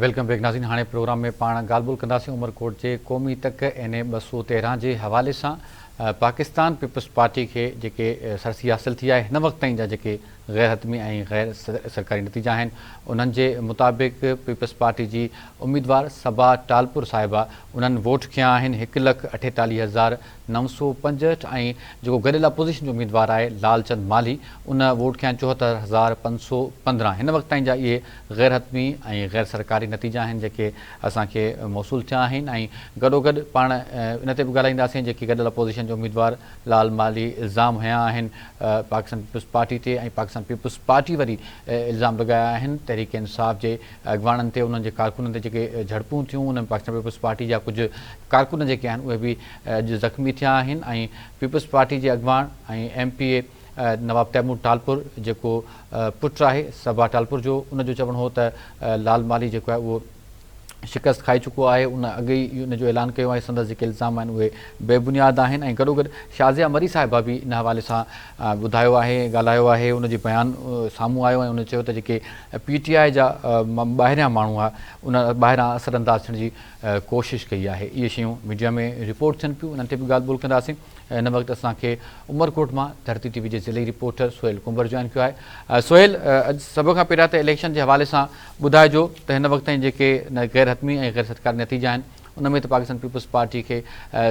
Welcome back नाज़रीन। हाणे programme में पाण ॻाल्हि ॿोल कंदासीं उमरकोट जे क़ौमी तक NA 213 जे हवाले सां पाकिस्तान पीपल्स पार्टी के जेके सरसी हासिल थी आहे हिन वक़्त ताईं जा जेके गैर हतमी ऐं गैर सरकारी नतीजा आहिनि उन्हनि जे मुताबिक़ पीपल्स पार्टी जी उम्मीदवार सबा टालपुर साहिबा उन्हनि वोट खिया आहिनि 1,48,965 ऐं जेको गॾियल अपोज़िशन जो उम्मीदवार आहे लालचंद माली उन वोट खिया 74,515। हिन वक़्त ताईं जा इहे गैर हतमी ऐं गैर सरकारी नतीजा आहिनि जेके असांखे मौसूल थिया आहिनि। ऐं गॾोगॾु पाण इन ते बि ॻाल्हाईंदासीं जेके गॾियल अपोज़िशन जो उम्मीदवार लाल माली इल्ज़ाम हया आहिनि पाकिस्तान पीपल्स पार्टी ते ऐं पाकिस्तान पीपल्स पार्टी वरी इल्ज़ाम लॻाया आहिनि तहरीक इंसाफ़ जे अॻवाननि ते उन्हनि जे कारकुननि ते जेके झड़पूं थियूं उन में पाकिस्तान पीपल्स पार्टी जा कुझु कारकुन जेके आहिनि उहे बि अॼु ज़ख़्मी थिया आहिनि। ऐं पीपल्स पार्टी जे अॻवान ऐं MPA नवाब तैमूर टालपुर जेको पुटु आहे सबा टालपुर जो उनजो चवणु हो त लाल माली जेको आहे उहो शिकस्त खाई चुको आहे। उन अॻु ई उनजो ऐलान कयो आहे संदसि जेके इल्ज़ाम आहिनि उहे बेबुनियाद आहिनि। ऐं गॾोगॾु शाज़िया मरी साहिबा बि इन हवाले सां ॿुधायो आहे ॻाल्हायो आहे उनजी बयान साम्हूं आयो ऐं उन चयो त जेके PTI जा ॿाहिरियां माण्हू आहे उन ॿाहिरां असरअंदाज़ थियण जी कोशिशि कई आहे। इहे शयूं मीडिया में रिपोर्ट थियनि पियूं उन्हनि ते बि ॻाल्हि ॿोल कंदासीं। हिन वक़्तु असांखे उमरकोट मां धरती TV जे ज़िले रिपोर्टर सुहेल कुंबर जॉइन कयो आहे। सुहेल, अॼु सभ खां पहिरियां त इलेक्शन जे हवाले सां ॿुधाइजो त हिन वक़्त ताईं जेके गैर हतमी ऐं गैर सरकारी नतीजा आहिनि उन में त पाकिस्तान पीपल्स पार्टी खे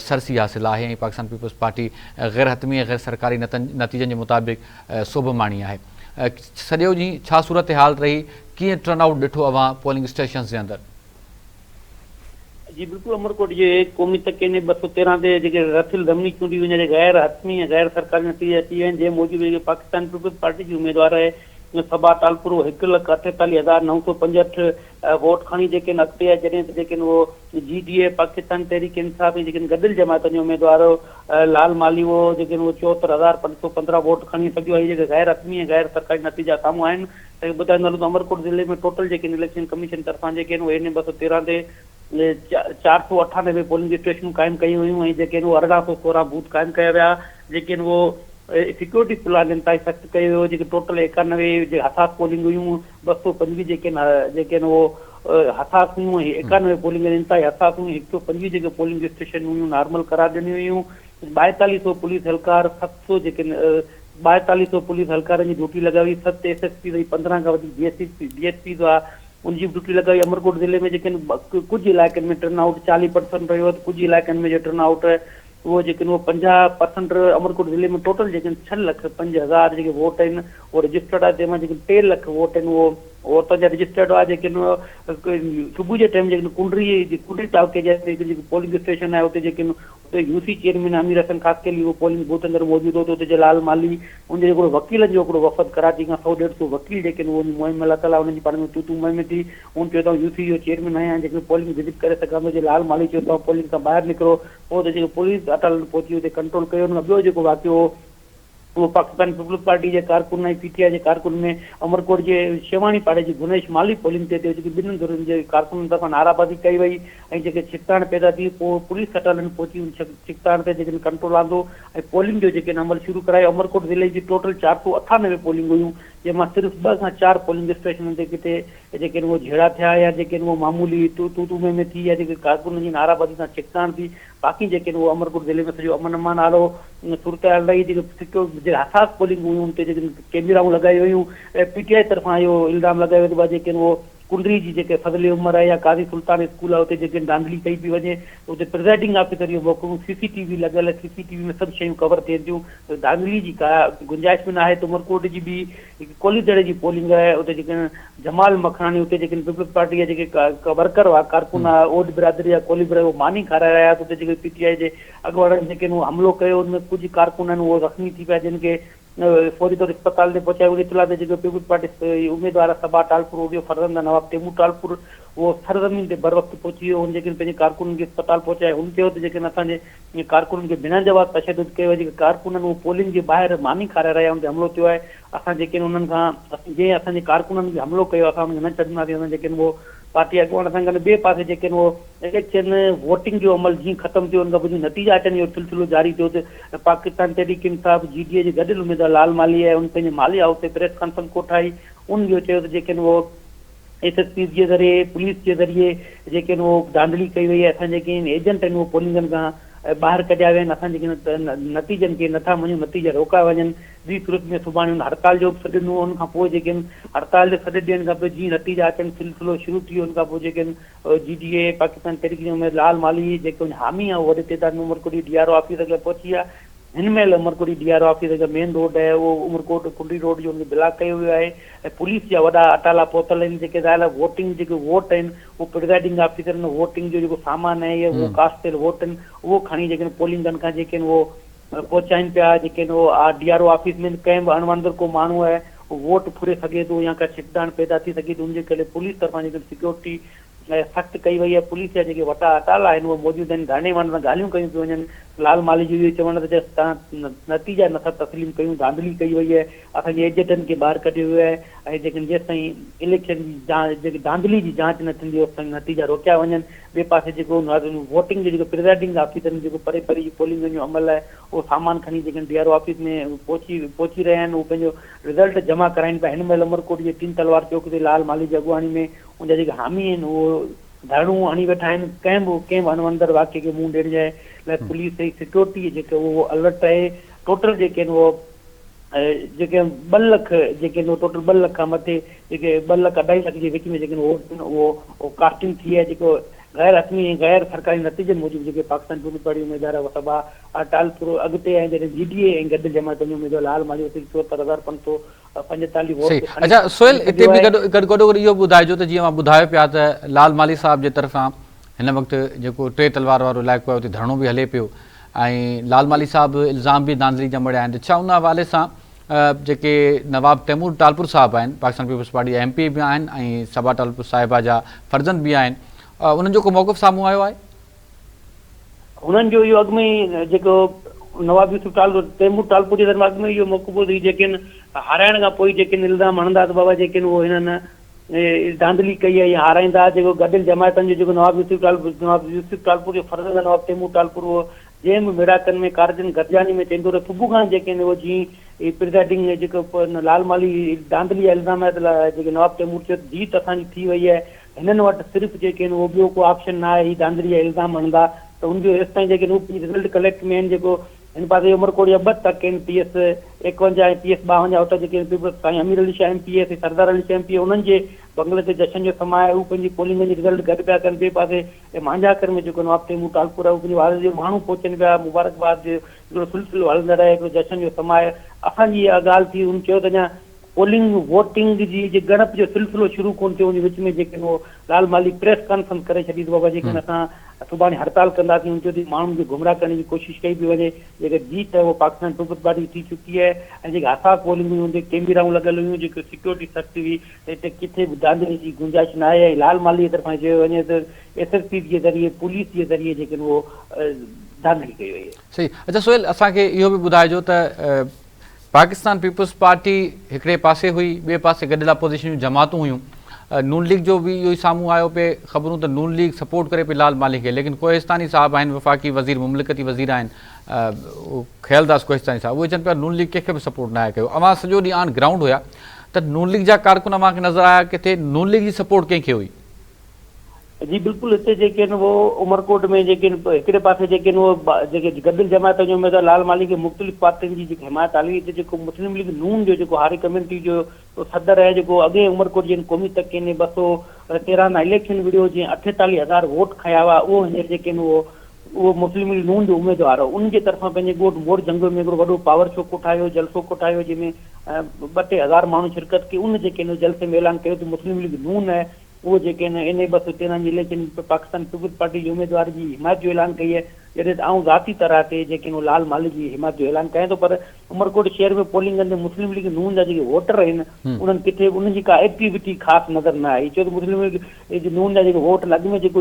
सरसी हासिल आहे ऐं पाकिस्तान पीपल्स पार्टी गैर हतमी ऐं गैर सरकारी नतीजनि जे मुताबिक़ सोभमाणी आहे। सॼो ॾींहुं छा सूरत हाल रही, कीअं टर्नआउट ॾिठो अवां पोलिंग स्टेशन्स जे अंदरि? जी बिल्कुल, अमरकोट जे क़ौमी तक NA 213 ते जेके रथियल ज़मीनी चूंडियूं हुयूं जेके गैर हतमी ऐं गैर सरकारी नतीजा अची विया आहिनि जंहिं मूजिबि जेके पाकिस्तान पीपल्स पार्टी जी उम्मीदवार आहे सबा टालपुर 1,48,965 वोट खणी जेके अॻिते आहे जॾहिं त जेके उहो GDA पाकिस्तान तहरीक इंसाफ़ जेके गॾियल जमातनि जो उम्मीदवार लाल माली वो जेके 74,515 वोट खणी सघियो आहे। जेके गैर हतमी ऐं गैर सरकारी नतीजा साम्हूं आहिनि त ॿुधाईंदो हलूं त अमरकोट ज़िले में टोटल जेके इलेक्शन कमीशन तरफ़ां जेके NA 213 ते 498 पोलिंग स्टेशनूं क़ाइमु कयूं हुयूं ऐं जेके 1816 बूथ क़ाइमु कया विया जेके उहो सिक्योरिटी प्लान ताईं सख़्तु कयो वियो। जेके टोटल 91 जे हसास पोलिंग हुयूं 225 जेके उहो हसास हुयूं ऐं 91 पोलिंग इंतिहाई हसास हुयूं 125 जेके पोलिंग स्टेशन हुयूं नॉर्मल करार ॾिनियूं हुयूं। 4200 पुलिस हलकार 700 जेके 4200 पुलिस हलकारनि जी ड्यूटी लॻाई हुई 7 SSP 15 खां वधीक DSP उनजी ड्यूटी लॻाई। अमरकोट ज़िले में जेके कुझु इलाइक़नि में टर्नआउट 40% रहियो आहे, कुझु इलाइक़नि में जो टर्नआउट उहो जेके 50% अमरकोट ज़िले में टोटल जेके 6,05,000 जेके वोट आहिनि उहो रजिस्टर्ड आहे जंहिंमां जेके 3 लख वोट आहिनि उहो वोट जा रजिस्टर्ड आहे। जेके सुबुह जे टाइम जेके कुंडरी टाके जा जेके पोलिंग स्टेशन आहे उते जेके उते UC चेयरमैन अमीर हसन ख़ासकेली उहो पोलिंग बूथ अंदरि मौजूदु हो। उते जे लाल माली उनजे हिकिड़ो वकीलनि जो हिकिड़ो वफ़द कराची खां 100-150 वकील जेके उहो मुहिम में लथल आहे उन्हनि जी पाण में तूतू मुहिम थी। उन चयो त UC जो चेयरमैन आहियां जेके पोलिंग विज़िट करे सघां थो। जे लाल माली चयो त पोलिंग खां ॿाहिरि निकिरो पोइ त जेके पुलिस अटल पहुची उते कंट्रोल कयो। हुन खां ॿियो जेको वाक़ियो वो पाकिस्तान पीपल्स पार्टी के कारकुन ऐं PTI जे कारकुन में अमरकोट जे शेवाणी पाड़े जी गुनेश माली पोलिंग ते जेके ॿिन्हिनि धुरनि जे कारकुननि तरफ़ां नाराबाज़ी कई वई ऐं जेके छिकताण पैदा थी पोइ पुलिस अटालनि पहुची उन छिकताण ते जेके कंट्रोल आंदो ऐं पोलिंग जो जेके अमल शुरू करायो। अमरकोट ज़िले जी टोटल 498 पोलिंग हुयूं जंहिंमां सिर्फ़ु 2 खां 4 पोलिंग स्टेशन ते किथे जेके उहो झेड़ा थिया या जेके उहो मामूली तू में थी या जेके कारकुननि जी नाराबाज़ी सां छिकताण थी। बाक़ी जेके उहो अमरकोट ज़िले में सॼो अमन अमान नालो सूरत हाल रही। जेके हसास पोलिंग हुयूं उते जेके कैमराऊं लॻाई हुयूं PTI तरफ़ां इहो इल्ज़ाम लॻायो वेंदो आहे जेके उहो कुंडरी जी जेके फज़ले उमर आहे या काज़ी सुल्तान स्कूल आहे उते जेके धांधली कई पई वञे उते प्रिज़ाइडिंग ऑफिसर इहो मोकिलियो CCTV लॻियल CCTV में सभु शयूं कवर थियनि थियूं त धांधली जी का गुंजाइश बि न आहे। त उमरकोट जी बि कोली दड़े जी पोलिंग आहे उते जेके जमाल मखणानी उते जेके पीपल्स पार्टी जा जेके वर्कर हुआ कारकुन आहे ओड बिरादरी या कोली बिरादरी उहो मानी खाराए रहिया उते जेके PTI जे अॻुवाणनि जेके उहो हमलो कयो उनमें कुझु कारकुन आहिनि उहो ज़ख़्मी थी पिया जिन खे फौरी तौर अस्पताल ते पहुचायो। इतला ते जेके पीपल्स पार्टी उम्मीदवार सबा टालपुर उहो फर्ज़ंद नवाब तैमूर टालपुर उहो सरज़मीन ते बर वक़्तु पहुची वियो। हुन जेके पंहिंजे कारकुननि खे अस्पताल पहुचाए हुन चयो त जेके असांजे कारकुननि खे बिना जवाब तशदुद कयो जेके कारकुननि उहो पोलिंग जे ॿाहिरि मानी खाराए रहिया हुन ते हमलो थियो आहे। असां जेके उन्हनि खां जंहिं असांजे कारकुननि खे हमलो कयो असां हुनखे न छॾंदासीं। असां जेके उहो पार्टी अॻुवान सां गॾु ॿिए पासे जेके उहो इलेक्शन वोटिंग जो अमल जीअं ख़तमु थियो हुन खां पोइ नतीजा अचनि इहो सिलसिलो जारी थियो त पाकिस्तान तहरीक इंसाफ़ GDA जे गॾियल उम्मीदवार लाल माली आहे उन पंहिंजे माली हाउस ते प्रेस कॉन्फ्रेंस कोठाई उन जो चयो त जेके उहो SSP जे ज़रिए पुलिस जे ज़रिए जेके वो धांधली कई वई आहे। असां जेके एजेंट आहिनि उहो पोलिंगनि खां ॿाहिरि कढिया विया आहिनि। असां जेके नतीजनि खे नथा मञूं, नतीजा रोका वञनि। ॿी सूरत में सुभाणे हड़ताल जो बि सॾु ॾिनो। उन खां पोइ जेके हड़ताल जो सॾु ॾियण खां पोइ जीअं नतीजा अचनि सिलसिलो शुरू थी वियो। उन खां पोइ जेके GDA पाकिस्तान तहरीक में लाल माली जेको हामी आहे उहो वॾे तइदाद में उमरकोट DRO ऑफिस अॻियां पहुची आहे। हिन महिल उमरकोट DRO ऑफिस जेका मेन रोड आहे उहो उमरकोट कुंडी रोड जो ब्लॉक कयो वियो आहे ऐं पुलिस जा वॾा अटाला पहुतल आहिनि जेके ज़ाहिर वोटिंग जेके वोट आहिनि उहो प्रिज़ाइडिंग ऑफिसर वोटिंग जो जेको सामान आहे उहो कास्ट थियल वोट आहिनि उहो खणी जेके पोलिंगनि खां जेके उहो पहुचाइनि पिया। जेके DRO ऑफिस में कंहिं बि अणवंदर को माण्हू आहे उहो वोट फुरे सघे थो या का छिकटाण पैदा थी सघे थो। उनजे करे पुलिस तरफ़ां जेके सिक्योरिटी सख़्तु कई वई आहे। पुलिस जा जेके वॾा अटाला आहिनि उहे मौजूदु आहिनि। धाणे वारनि सां ॻाल्हियूं कयूं पियूं वञनि। लाल माली जो इहो चवण त तव्हां नतीजा नथा तस्लीम कयूं, धांधली कई वई आहे, असांजे एजेंटनि खे ॿाहिरि कढियो वियो आहे ऐं जेके जेसि ताईं इलेक्शन जी जेके धांधली जी जांच न थींदी होसि ताईं नतीजा रोकिया वञनि। ॿिए पासे जेको वोटिंग जो जेको प्रिज़ाइडिंग ऑफिसर जेको परे परे जी पोलिंग जो अमल आहे उहो सामान खणी जेके DRO ऑफिस में पहुची रहिया आहिनि। उहो पंहिंजो रिज़ल्ट जमा कराइनि पिया। हिन महिल उमरकोट जे 3 तलवार चौक ते लाल माली जी अॻुवाणी में उनजा जेके हामी आहिनि उहो धरणियूं हणी वेठा आहिनि। कंहिं बि अनवंदर वाक्य खे मुंहुं ॾियण जे लाइ पुलिस जी सिक्योरिटी जेके उहो अलर्ट आहे। टोटल जेके आहिनि उहो जेके 2 लख जेके आहिनि टोटल 2 लख खां मथे जेके 2 लख 2.5 लख जे विच में जेके उहो कास्टिंग थी आहे। जेको गैर हतमी ऐं गैर सरकारी नतीजनि मूजिबि जेके पाकिस्तान पीपल्स पार्टी उम्मीदवार सभा अटालपुर अॻिते आहे। जॾहिं GDA ऐं गॾु जमात जो उम्मीदवार लाल माली 74,545 वोट। अच्छा सोहेल, हिते बि गॾो इहो ॿुधाइजो त जीअं मां ॿुधायो पिया त लाल माली साहिब जे तरफ़ां हिन वक़्तु जेको 3 तलवार वारो इलाइक़ो आहे उते धरणो बि हले पियो ऐं लाल माली साहिब इल्ज़ाम बि धांधली जा मड़िया आहिनि। छा उन हवाले सां जेके नवाब तैमूर टालपुर साहिब आहिनि पाकिस्तान पीपल्स पार्टी MP बि आहिनि ऐं सबा टालपुर साहिबा जा फर्ज़ंद बि आहिनि, उन्हनि जो को मौक़िफ़ साम्हूं आयो आहे? उन्हनि जो इहो अॻु में ई जेको नवाब यूसुफ तैमूर टालपुर जे तरफ़ां अॻु में इहो मौक़िफ़ो जेके हाराइण खां पोइ जेके इल्ज़ाम हणंदा त बाबा जेके उहो हिननि धांधली कई आहे या हाराईंदा। जेको गॾियल जमायतनि जो जेको नवाब यूसुफ टालपुर जो फर्ज़ंद आहे नवाब तैमूर टालपुर उहो जंहिं बि मिराकनि में कारजन गरजानी में चवंदो रहे सुबुह खां जेके उहो जीअं प्रिज़ाइडिंग जेको लाल माली धांधली जा इल्ज़ाम आहे त जेके नवाब तैमूर चयो जीत असांजी थी वई आहे। हिननि वटि सिर्फ़ु जेके उहो ॿियो को ऑप्शन न आहे। ही धांधली जा इल्ज़ाम हणंदा त उनजो हेसि ताईं जेके रिज़ल्ट कलेक्ट में आहिनि। जेको हिन पासे उमरकोट जा 2 तक आहिनि PS 51 ऐं PS 52 उते जेके साईं अमीर अली शाह MP ऐं सरदार अली शाह MP उन्हनि जे बंगले ते जशन जो समय आहे। उहे पंहिंजी पोलिंग जी रिज़ल्ट गॾु पिया कनि। ॿिए पासे मांझाकर में जेको नवाब तैमूर टालपुर आहे उहो पंहिंजे वार जो माण्हू पहुचनि पिया। मुबारकबाद जो हिकिड़ो सिलसिलो हलंदो रहे, हिकिड़ो जशन जो समय आहे। असांजी इहा ॻाल्हि थी। उन चयो त अञा पोलिंग वोटिंग जी गणप जो सिलसिलो शुरू कोन थियो। उन विच में जेके उहो लाल माली प्रेस कॉन्फ्रेंस करे छॾी त बाबा जेके असां सुभाणे हड़ताल कंदासीं। उन चयो माण्हुनि खे गुमराह करण जी कोशिशि कई पई वञे। जेके जीत आहे उहो पाकिस्तान पीपल्स पार्टी थी चुकी आहे ऐं जेके हसास पोलिंग हुयूं उनते कैमराऊं लॻल हुयूं। जेके सिक्योरिटी सख़्तु हुई हिते किथे बि धांधली जी गुंजाइश न आहे। ऐं लाल माली जे तरफ़ां चयो वञे त SSP जे ज़रिए पुलिस जे ज़रिए जेके उहो धांधली कई वई आहे। सही। अच्छा सोहेल, असांखे इहो बि ॿुधाइजो त पाकिस्तान पीपल्स पार्टी हिकिड़े पासे हुई, ॿिए पासे गॾियल अपोज़िशन जमातूं हुयूं। नून लीग जो भी इहो साम्हूं आयो पे ख़बरूं त नून लीग सपोर्ट करे पे लाल माली खे, लेकिन कोहिस्तानी साहब आहिनि, वफ़ाक़ी वज़ीर मुमलिकती वज़ीर आहिनि ख़यालदास कोहिस्तानी साहब, उहे चवनि पिया नून लीग कंहिंखे बि सपोर्ट न कयो। अवां सॼो ॾींहुं ऑन ग्राउंड हुया त नून लीग जा कारकुन अव्हांखे नज़र आया किथे नून लीग जी सपोर्ट कंहिंखे हुई? जी बिल्कुलु, हिते जेके आहिनि वो उमरकोट में जेके हिकिड़े पासे जेके आहिनि वो जेके गॾियल जमात जो उम्मीदवार लाल माली खे मुख़्तलिफ़ पार्टियुनि जी जेकी हिमायत हली, हिते जेको मुस्लिम लीग नून जो जेको हारी कम्यूनिटी जो सदर आहे, जेको अॻे उमरकोट जे क़ौमी तबक़े ने 213 इलेक्शन विढ़ियो, जीअं 48,000 वोट खया हुआ, उहो हींअर जेके आहिनि उहो मुस्लिम लीग नून जो उम्मीदवार हो, उनजे तरफ़ां पंहिंजे ॻोठ मोड़ जंग में हिकिड़ो वॾो पावर शो कोठायो, जलसो कोठायो, जंहिंमें 2-3 हज़ार माण्हू शिरकत कई। उन जेके आहिनि जलसे में ऐलान कयो त मुस्लिम लीग नून आहे वो जेके इन 213 जी इलेक्शन पाकिस्तान पीपल्स पार्टी जे उम्मीदवार जी हिमायत जो ऐलान कई है, जॾहिं आऊं ज़ाती तरह ते जेके लाल माली जी हिमायत जो ऐलान कयां थो। पर उमरकोट शहर में पोलिंग कंदे मुस्लिम लीग नून जा जेके वोटर आहिनि उन्हनि किथे उनजी का एक्टिविटी ख़ासि नज़र न आई। छो त मुस्लिम लीग नून जा जेके वोट अॻु में जेको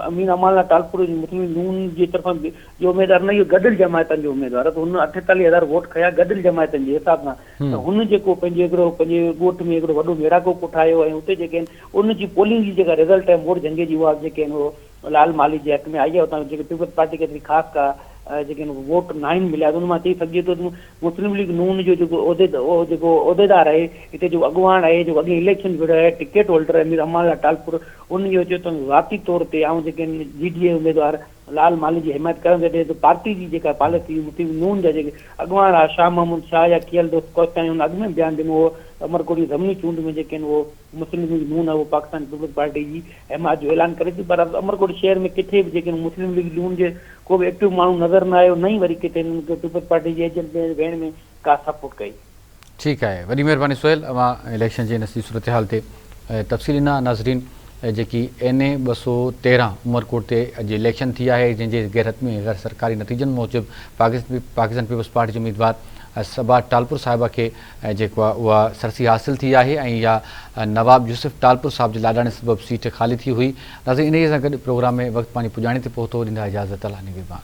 अमीन अमाना टालपुर मुस्लिम नून जी तरफ़ां जो उम्मीदवार न, इहो गॾियल जमायतनि जो उम्मीदवार आहे, त हुन 48,000 वोट खया गॾियल जमायतनि जे हिसाब सां। त हुन जेको पंहिंजे ॻोठ में हिकिड़ो वॾो मेड़ाको कोठायो ऐं उते जेके आहिनि उनजी पोलिंग जी जेका रिज़ल्ट आहे मोड़ जंगे जी, उहा जेके आहिनि वो लाल माली जे हक़ में आई आहे। उतां जेके पीपल्स पार्टी खे ख़ासि का जेके वोट न आहिनि मिलिया, उन मां चई सघिजे थो मुस्लिम लीग नून जो जेको उहिदेदार आहे, हिते जो अॻुवान आहे, जो अॻे इलेक्शन विड़ो आहे, टिकट होल्डर आहे मीर अमान टालपुर, उन जो चयो त ज़ाती तौर ते ऐं जेके GDA उम्मीदवार लाल माली जी हिमायत करणु जॾहिं त पार्टी जी जेका पॉलिसी मुस्लिम नून जा जेके अॻुवान आहे शाह महमूद शाह या कियल दोस्त कोस्तानी हुन अॻु में बयानु ॾिनो हो अमरकोट जी ज़मीनी चूंड में जेके आहिनि उहो मुस्लिम लीग नून आहे उहो पाकिस्तान पीपल्स पार्टी जी हिमायत जो ऐलान करे थी, पर अमरकोट शहर में किथे बि जेके मुस्लिम लीग नून जे को बि एक्टिव माण्हू नज़र न आयो, न ई वरी किथे पीपल्स पार्टी जे एजेंट वेण में का सपोर्ट कई। ठीकु आहे, वॾी महिरबानी सोहेल, अवां इलेक्शन जी नसी सूरत हाल ते तफ़सील ॾिना। नाज़रीन, जेकी NA 213 उमरकोट ते अॼु इलेक्शन थी आहे, जंहिंजे गैरहतमी गैर सरकारी नतीजनि मूजिबि पाकिस्तान पीपल्स पार्टी जे उम्मीदवार सबा टालपुर साहिबा खे जेको आहे उहा सरसी हासिल थी आहे ऐं इहा नवाब यूसुफ टालपुर साहिब जे लाॾाणे सबबि सीट ख़ाली थी हुई। नाज़रीन, इन सां गॾु प्रोग्राम में वक़्तु पंहिंजी पुॼाणी ते पहुतो, ॾींदा इजाज़त, अल्लाह निगहबान।